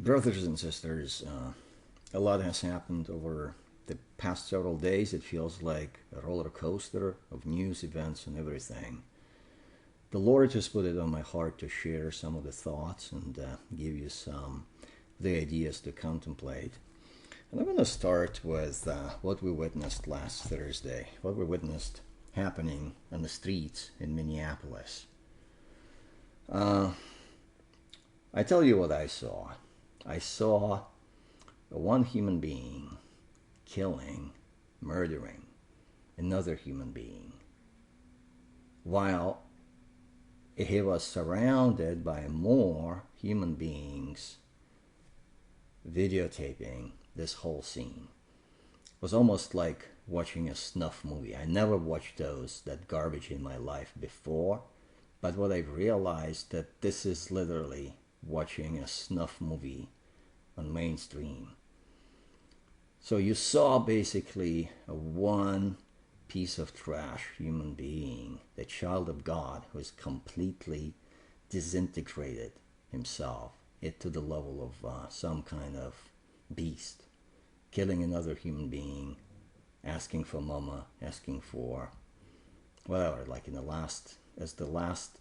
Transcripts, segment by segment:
Brothers and sisters, a lot has happened over the past several days. It feels like a roller coaster of news, events, and everything. The Lord has put it on my heart to share some of the thoughts and give you some of the ideas to contemplate. And I'm going to start with what we witnessed last Thursday, what we witnessed happening on the streets in Minneapolis. I tell you what I saw. I saw one human being killing, murdering another human being while he was surrounded by more human beings videotaping this whole scene. It was almost like watching a snuff movie. I never watched that garbage in my life before, but what I've realized that this is literally watching a snuff movie on mainstream. So you saw basically one piece of trash human being, the child of God, who is completely disintegrated himself to the level of some kind of beast, killing another human being, asking for mama, asking for whatever, like as the last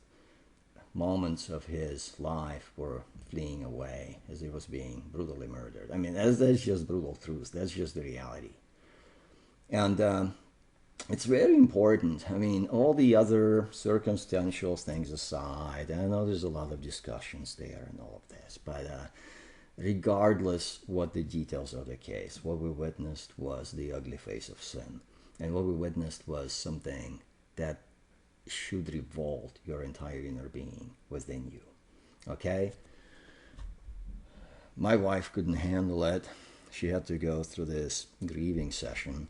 moments of his life were fleeing away as he was being brutally murdered. I mean, that's just brutal truth. That's just the reality. And it's very important. I mean, all the other circumstantial things aside, I know there's a lot of discussions there and all of this, but regardless what the details of the case, what we witnessed was the ugly face of sin. And what we witnessed was something that should revolt your entire inner being within you. Okay? My wife couldn't handle it. She had to go through this grieving session.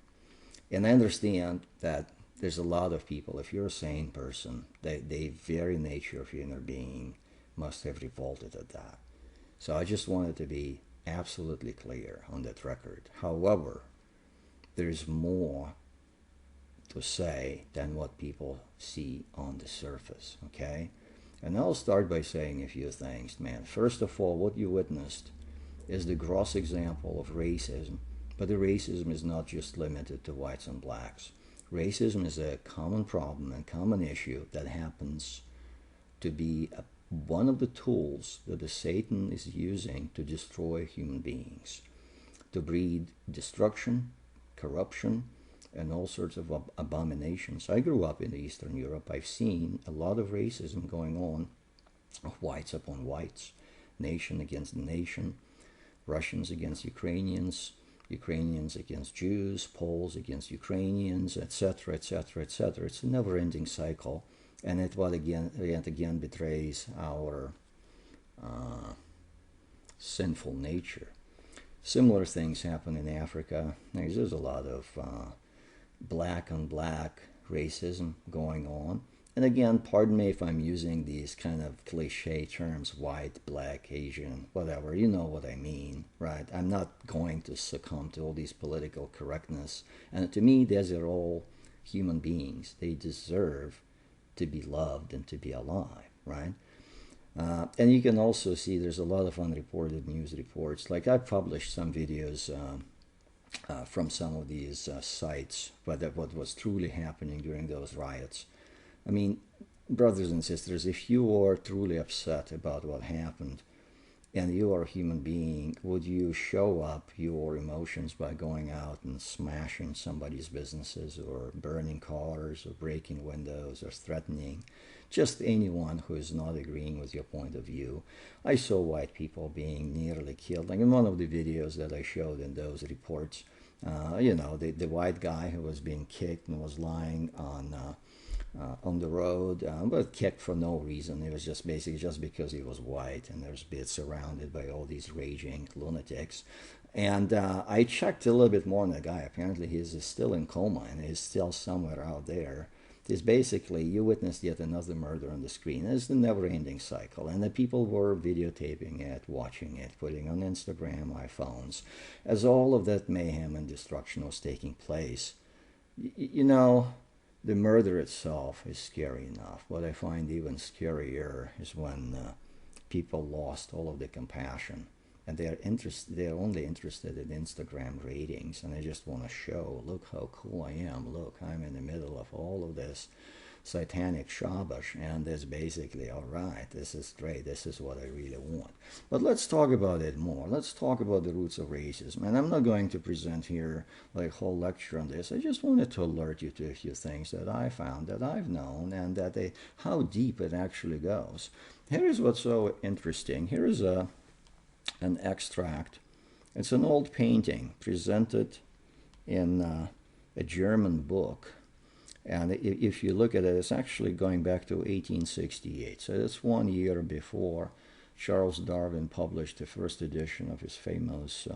And I understand that there's a lot of people, if you're a sane person, the very nature of your inner being must have revolted at that. So I just wanted to be absolutely clear on that record. However, there's more to say than what people see on the surface, okay? And I'll start by saying a few things, man. First of all, what you witnessed is the gross example of racism, but the racism is not just limited to whites and blacks. Racism is a common problem and common issue that happens to be one of the tools that the Satan is using to destroy human beings, to breed destruction, corruption, and all sorts of abominations. I grew up in Eastern Europe. I've seen a lot of racism going on, whites upon whites, nation against nation, Russians against Ukrainians, Ukrainians against Jews, Poles against Ukrainians, etc., etc., etc. It's a never-ending cycle, and it again betrays our sinful nature. Similar things happen in Africa. There's a lot of black on black racism going on. And again, pardon me if I'm using these kind of cliche terms, white, black, Asian, whatever, you know what I mean, right? I'm not going to succumb to all these political correctness. And to me, these are all human beings. They deserve to be loved and to be alive, right? And you can also see there's a lot of unreported news reports. Like I've published some videos from some of these sites, what was truly happening during those riots. I mean, brothers and sisters, if you are truly upset about what happened and you are a human being, would you show up your emotions by going out and smashing somebody's businesses or burning cars or breaking windows or threatening just anyone who is not agreeing with your point of view? I saw white people being nearly killed. Like in one of the videos that I showed in those reports, the white guy who was being kicked and was lying on the road, but kicked for no reason. It was just basically just because he was white, and there's been surrounded by all these raging lunatics. And I checked a little bit more on the guy. Apparently he's still in coma and he's still somewhere out there. It's basically, you witnessed yet another murder on the screen. It's the never-ending cycle. And the people were videotaping it, watching it, putting on Instagram, iPhones. As all of that mayhem and destruction was taking place, the murder itself is scary enough. What I find even scarier is when people lost all of the compassion and they're only interested in Instagram ratings, and they just want to show, look how cool I am, look, I'm in the middle of all of this satanic shabash, and it's basically, all right, this is great, this is what I really want. But let's talk about it more. Let's talk about the roots of racism. And I'm not going to present here like a whole lecture on this. I just wanted to alert you to a few things that I found, that I've known, and that how deep it actually goes. Here is what's so interesting. Here is an extract. It's an old painting presented in a German book. And if you look at it, it's actually going back to 1868. So that's 1 year before Charles Darwin published the first edition of his famous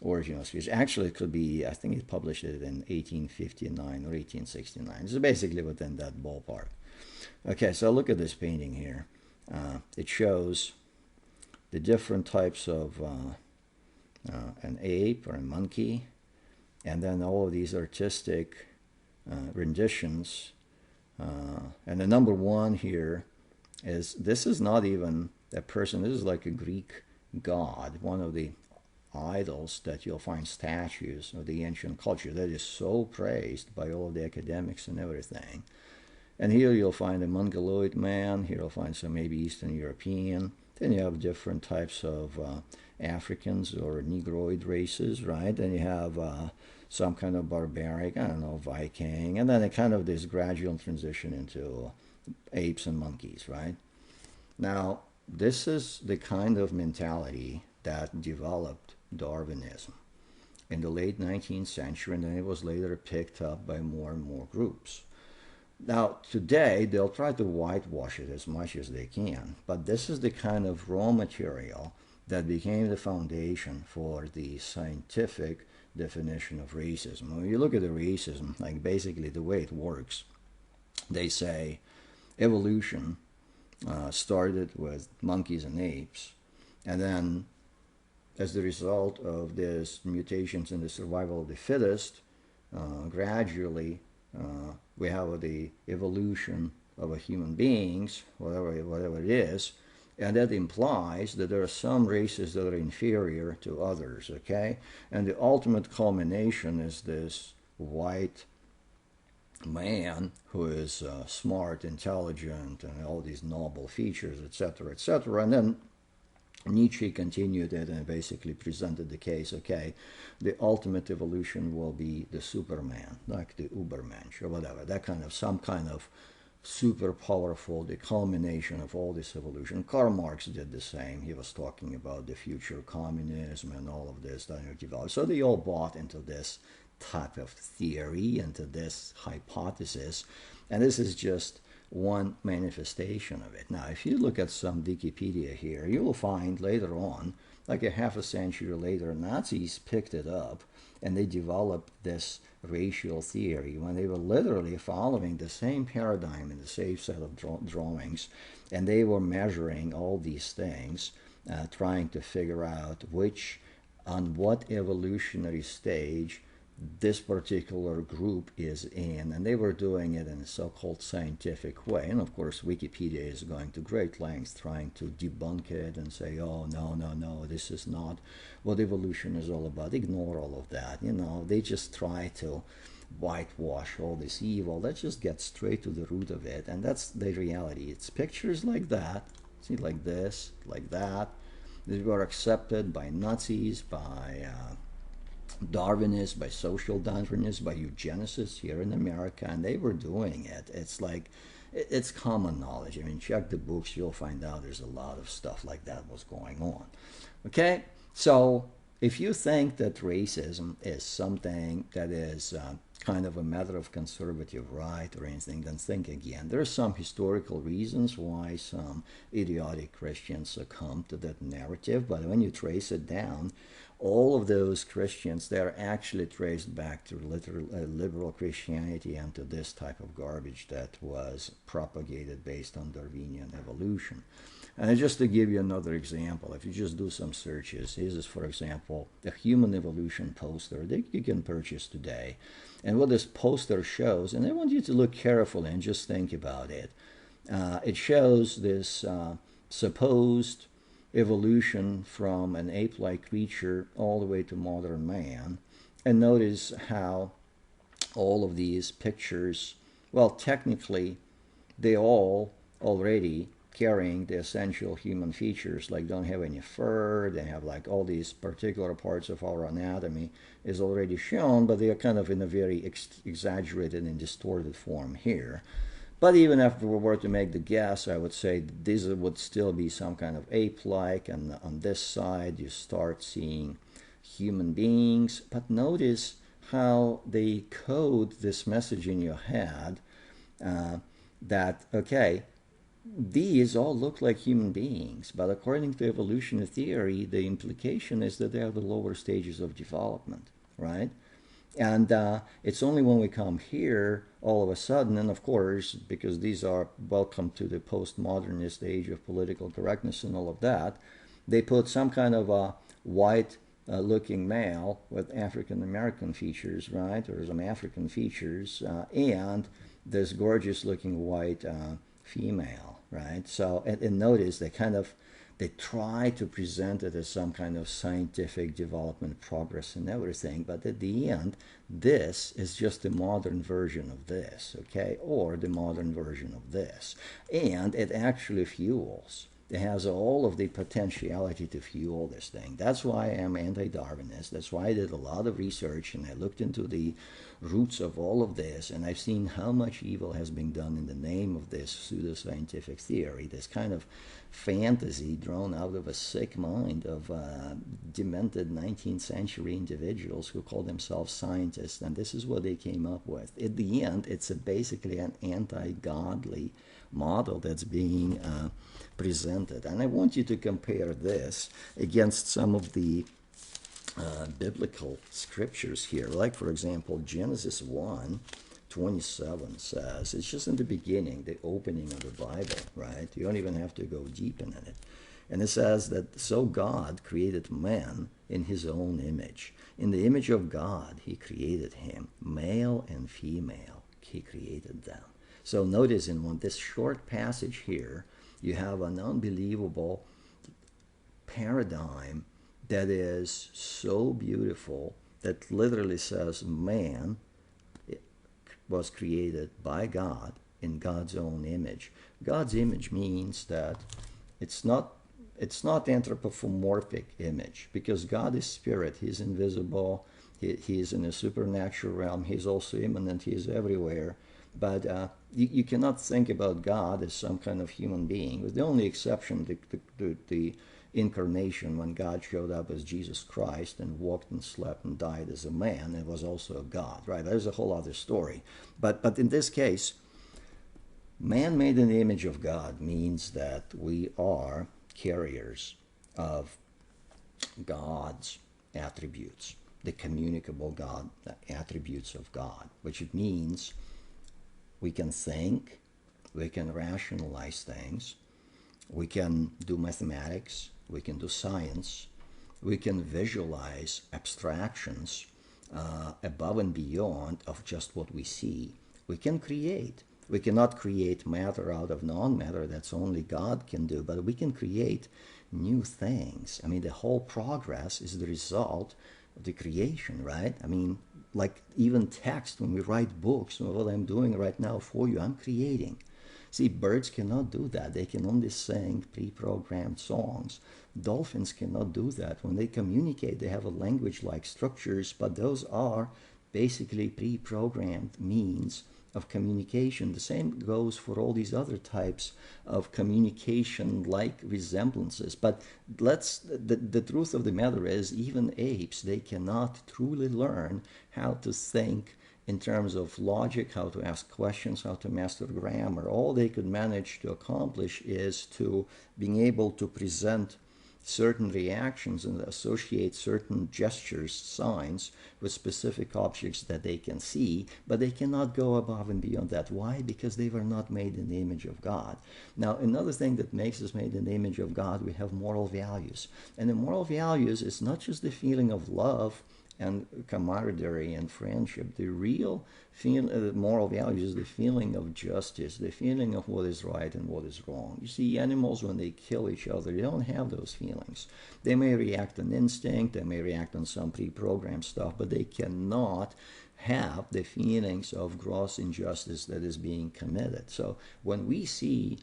Origin of Species. Actually, it could be, I think he published it in 1859 or 1869. It's basically within that ballpark. Okay, so look at this painting here. It shows the different types of an ape or a monkey, and then all of these artistic renditions, and the number one here is, this is not even a person, this is like a Greek god, one of the idols that you'll find statues of the ancient culture that is so praised by all of the academics and everything. And here you'll find a Mongoloid man, here you'll find some maybe Eastern European, then you have different types of Africans or Negroid races, right? Then you have some kind of barbaric, I don't know, Viking, and then a kind of this gradual transition into apes and monkeys, right? Now, this is the kind of mentality that developed Darwinism in the late 19th century, and then it was later picked up by more and more groups. Now, today, they'll try to whitewash it as much as they can, but this is the kind of raw material that became the foundation for the scientific definition of racism. When you look at the racism, like basically the way it works, they say evolution started with monkeys and apes, and then as the result of these mutations in the survival of the fittest, gradually we have the evolution of human beings, whatever it is, and that implies that there are some races that are inferior to others, okay? And the ultimate culmination is this white man who is smart, intelligent, and all these noble features, etc., etc. And then Nietzsche continued it and basically presented the case, okay, the ultimate evolution will be the Superman, like the Ubermensch or whatever, that kind of, some kind of super powerful, the culmination of all this evolution. Karl Marx did the same. He was talking about the future communism and all of this that developed. So they all bought into this type of theory, into this hypothesis, and this is just one manifestation of it. Now, if you look at some Wikipedia here, you will find later on, like a half a century later, Nazis picked it up and they developed this racial theory when they were literally following the same paradigm in the same set of drawings, and they were measuring all these things, trying to figure out on what evolutionary stage this particular group is in, and they were doing it in a so-called scientific way. And of course Wikipedia is going to great lengths trying to debunk it and say, oh no, this is not what evolution is all about. Ignore all of that. They just try to whitewash all this evil. Let's just get straight to the root of it, and that's the reality. It's pictures like that, see, like this, like that were accepted by Nazis, by Darwinists, by social Darwinists, by eugenicists here in America, and they were doing it. It's like, it's common knowledge. I mean, check the books, you'll find out there's a lot of stuff like that was going on. Okay, so if you think that racism is something that is kind of a matter of conservative right or anything, then think again. There are some historical reasons why some idiotic Christians succumb to that narrative, but when you trace it down, all of those Christians, they're actually traced back to liberal Christianity and to this type of garbage that was propagated based on Darwinian evolution. And just to give you another example, if you just do some searches, this is, for example, a human evolution poster that you can purchase today. And what this poster shows, and I want you to look carefully and just think about it, it shows this supposed evolution from an ape-like creature all the way to modern man. And notice how all of these pictures, well, technically, they all already carrying the essential human features, like don't have any fur, they have like all these particular parts of our anatomy is already shown, but they are kind of in a very exaggerated and distorted form here. But even if we were to make the guess, I would say these would still be some kind of ape-like, and on this side you start seeing human beings. But notice how they code this message in your head that, okay, these all look like human beings, but according to evolutionary theory, the implication is that they are the lower stages of development, right? And it's only when we come here, all of a sudden, and of course, because these are welcome to the postmodernist age of political correctness and all of that, they put some kind of a white looking male with African American features, right, or some African features, and this gorgeous looking white female, right? So, and notice they try to present it as some kind of scientific development, progress, and everything, but at the end, this is just a modern version of this, okay, or the modern version of this, and it actually fuels. It has all of the potentiality to fuel this thing. That's why I'm anti-Darwinist. That's why I did a lot of research and I looked into the roots of all of this, and I've seen how much evil has been done in the name of this pseudoscientific theory, this kind of fantasy drawn out of a sick mind of demented 19th century individuals who call themselves scientists, and this is what they came up with. At the end, it's basically an anti-godly model that's being presented. And I want you to compare this against some of the biblical scriptures here. Like, for example, Genesis 1:27 says, it's just in the beginning, the opening of the Bible, right? You don't even have to go deep in it. And it says that, so God created man in his own image. In the image of God, he created him. Male and female, he created them. So notice in this short passage here, you have an unbelievable paradigm that is so beautiful that literally says man was created by God in God's own image. God's image means that it's not anthropomorphic image, because God is spirit. He's invisible. He is in a supernatural realm. He's also immanent. He is everywhere. But you cannot think about God as some kind of human being, with the only exception the incarnation, when God showed up as Jesus Christ and walked and slept and died as a man and was also a God, right? There's a whole other story. But in this case, man made in the image of God means that we are carriers of God's attributes, the communicable God attributes of God, which it means we can think, we can rationalize things, we can do mathematics, we can do science, we can visualize abstractions above and beyond of just what we see. We can create. We cannot create matter out of non-matter. That's only God can do. But we can create new things. I mean, the whole progress is the result of the creation, right? I mean, like even text, when we write books, what I'm doing right now for you, I'm creating. See, birds cannot do that. They can only sing pre-programmed songs. Dolphins cannot do that. When they communicate, they have a language-like structures, but those are basically pre-programmed means of communication. The same goes for all these other types of communication-like resemblances. But the truth of the matter is, even apes, they cannot truly learn how to think in terms of logic, how to ask questions, how to master grammar. All they could manage to accomplish is to being able to present certain reactions and associate certain gestures, signs, with specific objects that they can see, but they cannot go above and beyond that. Why? Because they were not made in the image of God. Now, another thing that makes us made in the image of God, we have moral values. And the moral values is not just the feeling of love and camaraderie and friendship. The real moral values is the feeling of justice, the feeling of what is right and what is wrong. You see, animals, when they kill each other, they don't have those feelings. They may react on instinct, they may react on some pre-programmed stuff, but they cannot have the feelings of gross injustice that is being committed. So when we see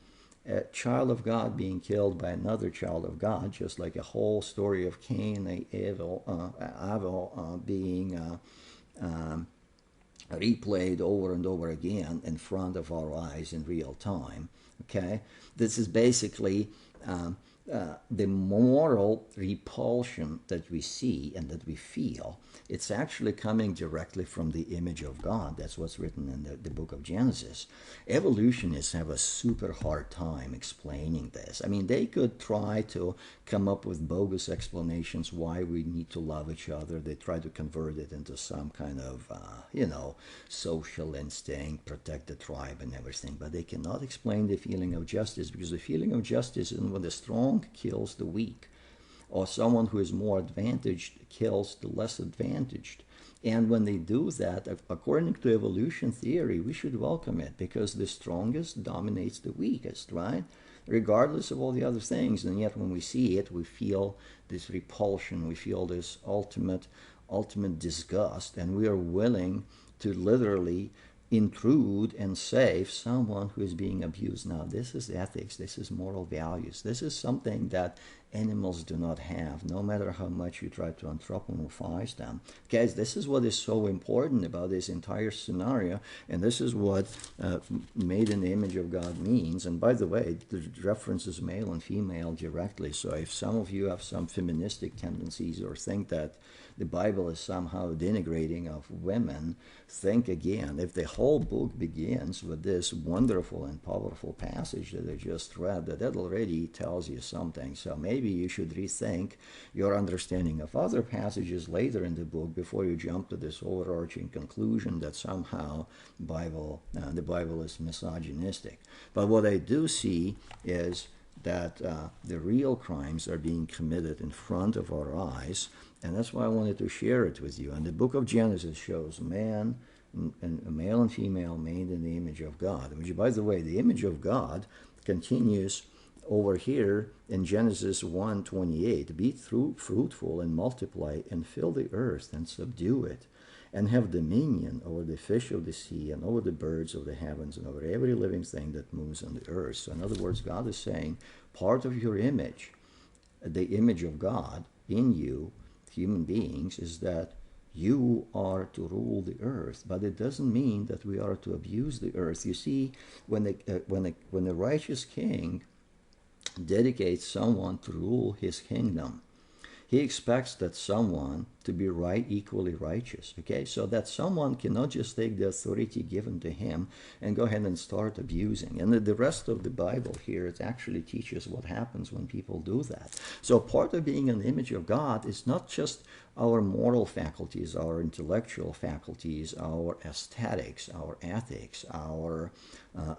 a child of God being killed by another child of God, just like a whole story of Cain and Abel being replayed over and over again in front of our eyes in real time. Okay, this is basically the moral repulsion that we see and that we feel. It's actually coming directly from the image of God. That's what's written in the book of Genesis. Evolutionists have a super hard time explaining this. I mean, they could try to come up with bogus explanations why we need to love each other. They try to convert it into some kind of, social instinct, protect the tribe and everything. But they cannot explain the feeling of justice, because the feeling of justice is when the strong kills the weak, or someone who is more advantaged kills the less advantaged. And when they do that, according to evolution theory, we should welcome it, because the strongest dominates the weakest, right? Regardless of all the other things. And yet when we see it, we feel this repulsion, we feel this ultimate disgust, and we are willing to literally intrude and save someone who is being abused. Now, this is ethics, this is moral values, this is something that animals do not have, no matter how much you try to anthropomorphize them. Guys, this is what is so important about this entire scenario, and this is what made in the image of God means. And by the way, the references male and female directly, so if some of you have some feministic tendencies or think that the Bible is somehow denigrating of women, think again. If the whole book begins with this wonderful and powerful passage that I just read, that already tells you something. So maybe you should rethink your understanding of other passages later in the book before you jump to this overarching conclusion that somehow the Bible is misogynistic. But what I do see is that the real crimes are being committed in front of our eyes, and that's why I wanted to share it with you. And the book of Genesis shows man and male and female made in the image of God, which, by the way, the image of God continues over here in Genesis 1:28. Be fruitful and multiply and fill the earth and subdue it, and have dominion over the fish of the sea and over the birds of the heavens and over every living thing that moves on the earth. So in other words, God is saying part of your image, the image of God in you, human beings, is that you are to rule the earth. But it doesn't mean that we are to abuse the earth. You see, when the righteous king dedicates someone to rule his kingdom, he expects that someone to be equally righteous, okay? So that someone cannot just take the authority given to him and go ahead and start abusing. And the rest of the Bible here, it actually teaches what happens when people do that. So part of being an image of God is not just our moral faculties, our intellectual faculties, our aesthetics, our ethics, our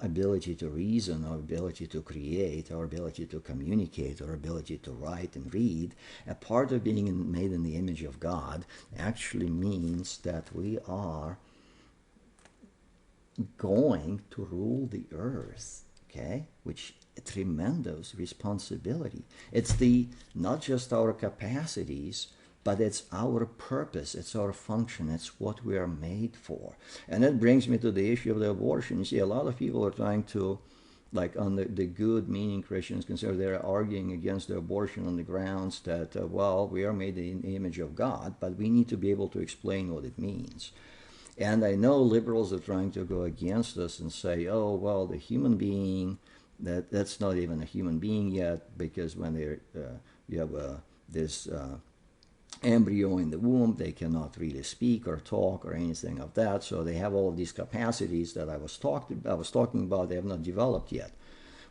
ability to reason, our ability to create, our ability to communicate, our ability to write and read. A part of being made in the image of God actually means that we are going to rule the earth, okay? Which a tremendous responsibility. It's not just our capacities, but it's our purpose, it's our function, it's what we are made for. And that brings me to the issue of the abortion. You see, a lot of people are trying to, like on the good meaning Christians consider, they're arguing against the abortion on the grounds that, we are made in the image of God, but we need to be able to explain what it means. And I know liberals are trying to go against us and say, the human being, that's not even a human being yet, because when you have this embryo in the womb, they cannot really speak or talk or anything of that. So they have all of these capacities that I was talking about. They have not developed yet.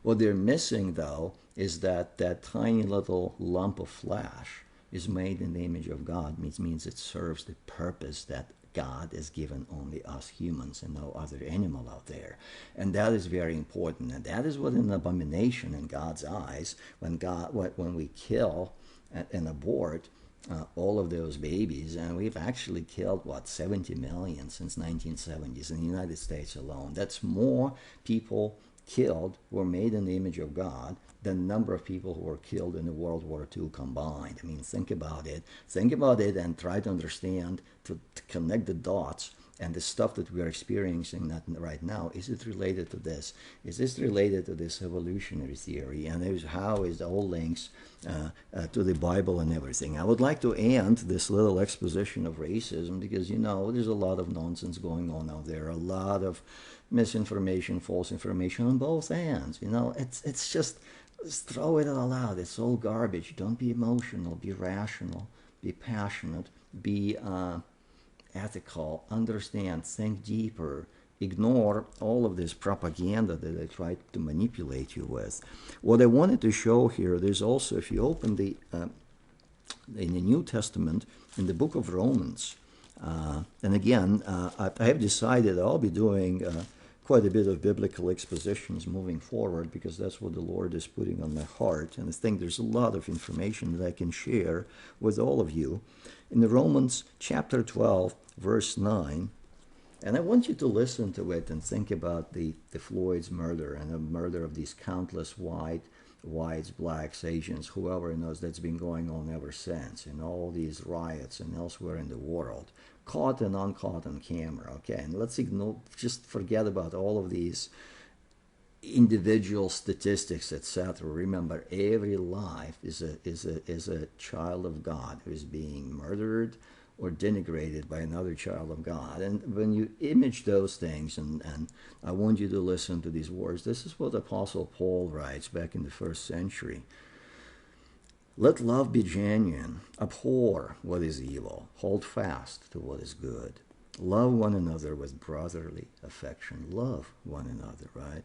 What they're missing, though, is that tiny little lump of flesh is made in the image of God. Means it serves the purpose that God has given only us humans and no other animal out there. And that is very important. And that is what an abomination in God's eyes, when we kill and abort, all of those babies, and we've actually killed, what, 70 million since 1970s in the United States alone. That's more people killed who were made in the image of God than the number of people who were killed in the World War II combined. I mean, think about it. Think about it and try to understand, to connect the dots. And the stuff that we are experiencing right now, is it related to this? Is this related to this evolutionary theory? And how is it all links to the Bible and everything? I would like to end this little exposition of racism because, there's a lot of nonsense going on out there, a lot of misinformation, false information on both ends. It's just throw it all out. It's all garbage. Don't be emotional. Be rational. Be passionate. Be ethical, understand, think deeper, ignore all of this propaganda that they try to manipulate you with. What I wanted to show here, there's also, if you open in the New Testament, in the book of Romans, and again, I have decided I'll be doing quite a bit of biblical expositions moving forward because that's what the Lord is putting on my heart. And I think there's a lot of information that I can share with all of you. In the Romans chapter 12, verse 9, and I want you to listen to it and think about the Floyd's murder and the murder of these countless whites, blacks, Asians, whoever knows, that's been going on ever since, in all these riots and elsewhere in the world, caught and uncaught on camera. Okay, and let's just forget about all of these individual statistics, etc. Remember, every life is a child of God who is being murdered or denigrated by another child of God. And when you image those things, and I want you to listen to these words, this is what Apostle Paul writes back in the first century. Let love be genuine. Abhor what is evil. Hold fast to what is good. Love one another with brotherly affection. Love one another, right?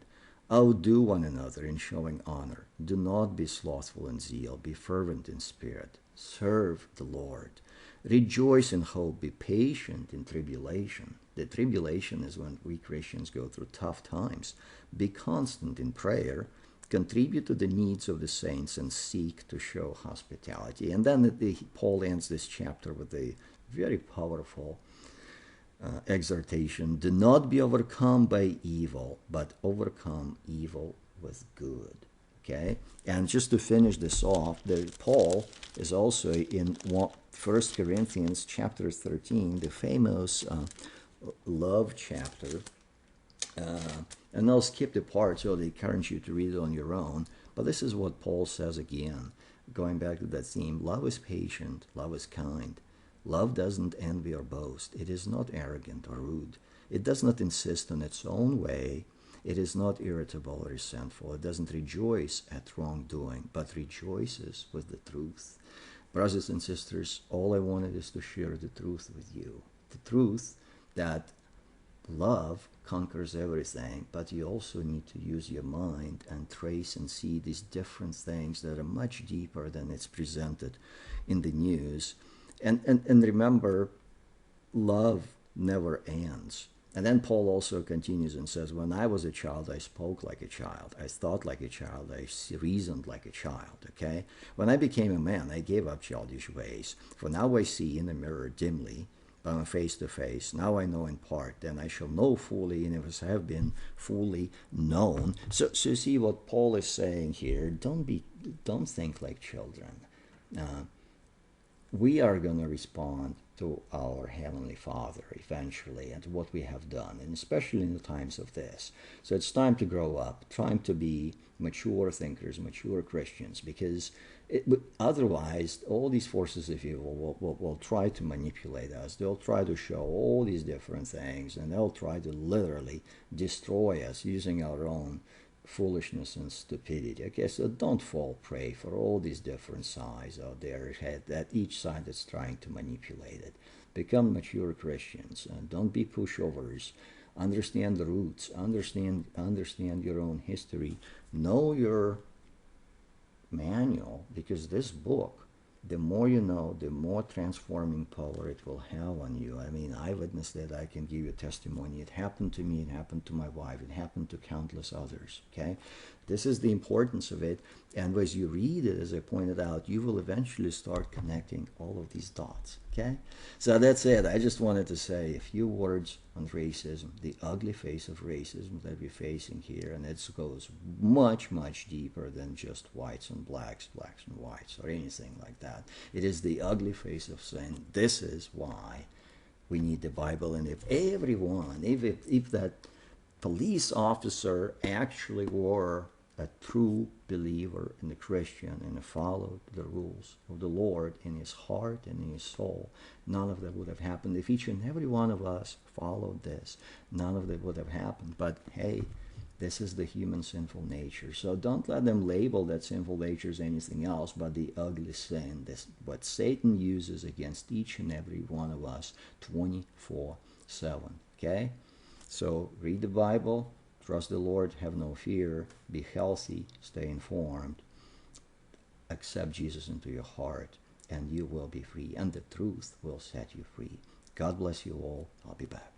Outdo one another in showing honor. Do not be slothful in zeal. Be fervent in spirit. Serve the Lord. Rejoice in hope. Be patient in tribulation. The tribulation is when we Christians go through tough times. Be constant in prayer. Contribute to the needs of the saints and seek to show hospitality. And then Paul ends this chapter with a very powerful exhortation. Do not be overcome by evil, but overcome evil with good. Okay? And just to finish this off, Paul is also in 1 Corinthians chapter 13, the famous love chapter. And I'll skip the part so I encourage you to read it on your own. But this is what Paul says again, going back to that theme. Love is patient. Love is kind. Love doesn't envy or boast. It is not arrogant or rude. It does not insist on its own way. It is not irritable or resentful. It doesn't rejoice at wrongdoing, but rejoices with the truth. Brothers and sisters, all I wanted is to share the truth with you. The truth that love conquers everything, but you also need to use your mind and trace and see these different things that are much deeper than it's presented in the news. And remember, love never ends. And then Paul also continues and says, when I was a child, I spoke like a child. I thought like a child. I reasoned like a child, okay? When I became a man, I gave up childish ways. For now I see in the mirror dimly, but I'm face to face. Now I know in part, then I shall know fully, and if I have been fully known. So see what Paul is saying here. Don't think like children. We are going to respond to our Heavenly Father eventually and to what we have done, and especially in the times of this. So it's time to grow up, time to be mature thinkers, mature Christians, because otherwise all these forces of evil will try to manipulate us. They'll try to show all these different things, and they'll try to literally destroy us using our own foolishness and stupidity. Okay, so don't fall prey for all these different sides out there that each side is trying to manipulate it. Become mature Christians and don't be pushovers. Understand the roots. Understand your own history. Know your manual, because this book the more you know, the more transforming power it will have on you. I mean, I witnessed it. I can give you testimony. It happened to me. It happened to my wife. It happened to countless others. Okay? This is the importance of it. And as you read it, as I pointed out, you will eventually start connecting all of these dots. Okay? So that's it. I just wanted to say a few words on racism, the ugly face of racism that we're facing here. And it goes much, much deeper than just whites and blacks, blacks and whites, or anything like that. It is the ugly face of sin. This is why we need the Bible. And if everyone, if that police officer actually were a true believer in the Christian and followed the rules of the Lord in his heart and in his soul, none of that would have happened. If each and every one of us followed this, none of that would have happened. But hey, this is the human sinful nature. So don't let them label that sinful nature as anything else but the ugly sin. This what Satan uses against each and every one of us 24/7. Okay? So read the Bible, trust the Lord, have no fear, be healthy, stay informed, accept Jesus into your heart, and you will be free. And the truth will set you free. God bless you all. I'll be back.